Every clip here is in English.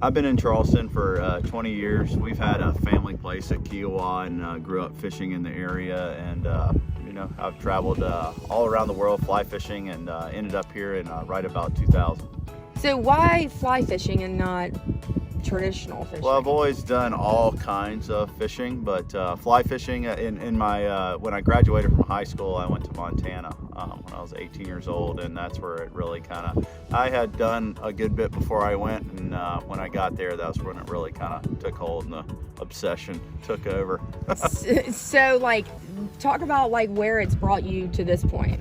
I've been in Charleston for 20 years. We've had a family place at Kiowa and grew up fishing in the area. And I've traveled all around the world fly fishing and ended up here in right about 2000. So why fly fishing and not traditional fishing? Well, I've always done all kinds of fishing, but fly fishing in my when I graduated from high school, I went to Montana when I was 18 years old, and that's where it really I had done a good bit before I went, and when I got there, that's when it really kind of took hold and the obsession took over. So like, talk about like where it's brought you to this point.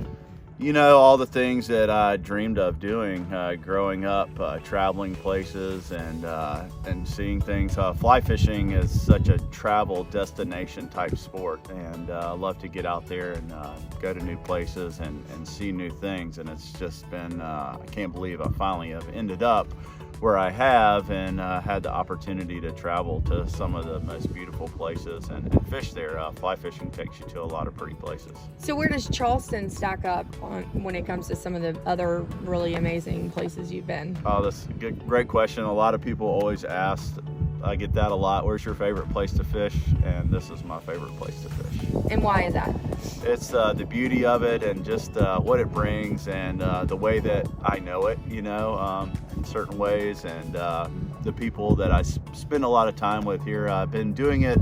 You know, all the things that I dreamed of doing growing up, traveling places and seeing things. Fly fishing is such a travel destination type sport, and I love to get out there and go to new places and see new things. And it's just been, I can't believe I finally have ended up where I have and had the opportunity to travel to some of the most beautiful places and fish there. Fly fishing takes you to a lot of pretty places. So where does Charleston stack up when it comes to some of the other really amazing places you've been? Oh, that's a great question. A lot of people always ask, I get that a lot, where's your favorite place to fish? And this is my favorite place to fish. And why is that? It's the beauty of it and just what it brings and the way that I know it, in certain ways, and the people that I spend a lot of time with here. I've been doing it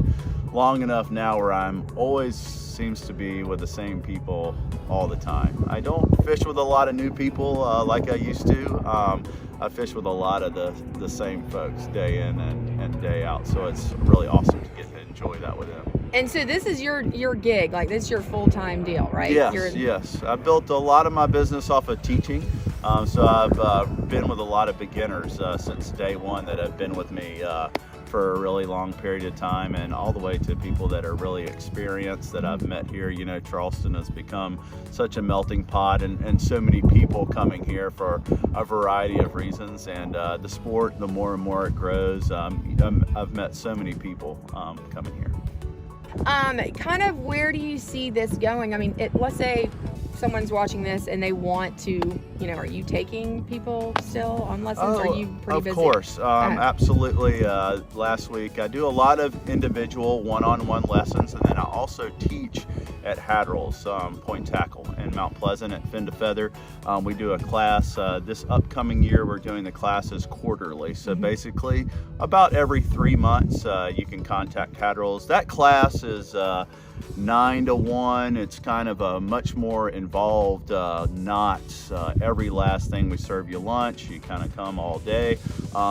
long enough now where I'm always seems to be with the same people all the time. I don't fish with a lot of new people like I used to. I fish with a lot of the same folks day in and day out, so it's really awesome to get to enjoy that with them. And so this is your gig, like this is your full-time deal, right? Yes. I built a lot of my business off of teaching. So I've been with a lot of beginners since day one that have been with me for a really long period of time, and all the way to people that are really experienced that I've met here. Charleston has become such a melting pot, and so many people coming here for a variety of reasons. And the sport, the more and more it grows, I've met so many people coming here. Kind of where do you see this going? I mean, let's say someone's watching this and they want to, are you taking people still on lessons? Are you pretty busy? Of course, absolutely. Last week I do a lot of individual one-on-one lessons, and then I also teach at Hadrell's Point Tackle in Mount Pleasant at Fin to Feather. We do a class this upcoming year. We're doing the classes quarterly, so basically about every 3 months you can contact Hadrell's. That class is 9 to 1. It's kind of a much more involved, not every last thing we serve you lunch, you kind of come all day,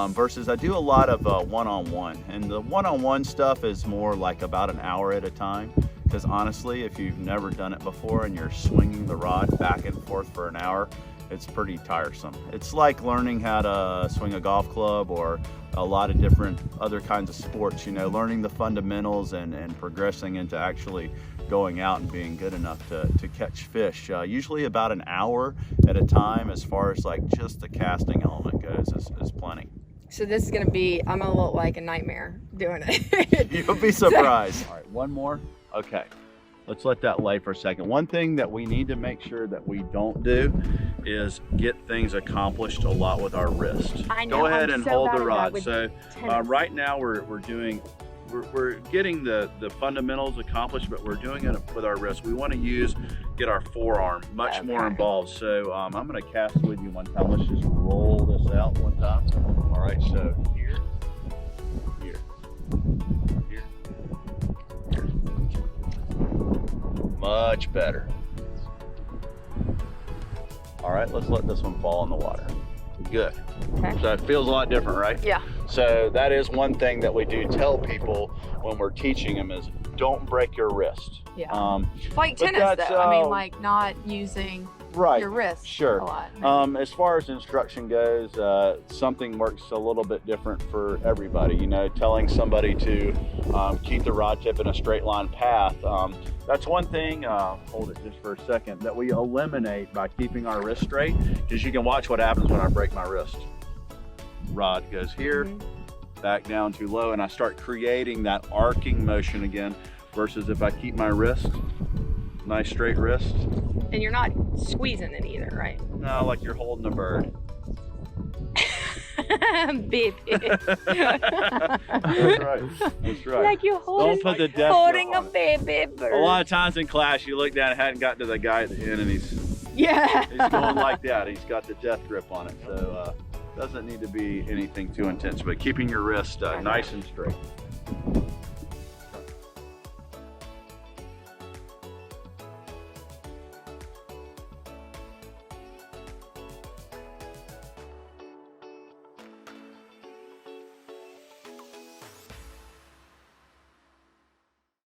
versus I do a lot of one-on-one, and the one-on-one stuff is more like about an hour at a time, because honestly, if you've never done it before and you're swinging the rod back and forth for an hour, it's pretty tiresome. It's like learning how to swing a golf club or a lot of different other kinds of sports, learning the fundamentals and progressing into actually going out and being good enough to catch fish. Usually about an hour at a time, as far as like just the casting element goes, is plenty. So this is gonna be, I'm gonna look like a nightmare doing it. You'll be surprised. All right, one more. Okay. Let's let that lay for a second. One thing that we need to make sure that we don't do is get things accomplished a lot with our wrist. I know. Go ahead and hold the rod. So right now we're getting the fundamentals accomplished, but we're doing it with our wrist. We want to get our forearm much more involved. So I'm going to cast with you one time. Let's just roll this out one time. All right, so here. Much better. All right, let's let this one fall in the water. Good. Okay. So it feels a lot different, right? Yeah. So that is one thing that we do tell people when we're teaching them is don't break your wrist. Yeah. Like tennis though, I mean, like not using your wrist sure. a lot. As far as instruction goes, something works a little bit different for everybody. Telling somebody to keep the rod tip in a straight line path. That's one thing, hold it just for a second, that we eliminate by keeping our wrist straight, because you can watch what happens when I break my wrist. Rod goes here, back down too low, and I start creating that arcing motion again, versus if I keep my wrist, nice straight wrist. And you're not squeezing it either, right? No, like you're holding a bird. Baby. That's right. That's right. Like you're holding, Don't put the death holding a grip on baby bird. A lot of times in class, you look down and hadn't gotten to the guy at the end, and he's Yeah. going like that. He's got the death grip on it, so doesn't need to be anything too intense, but keeping your wrist nice and straight.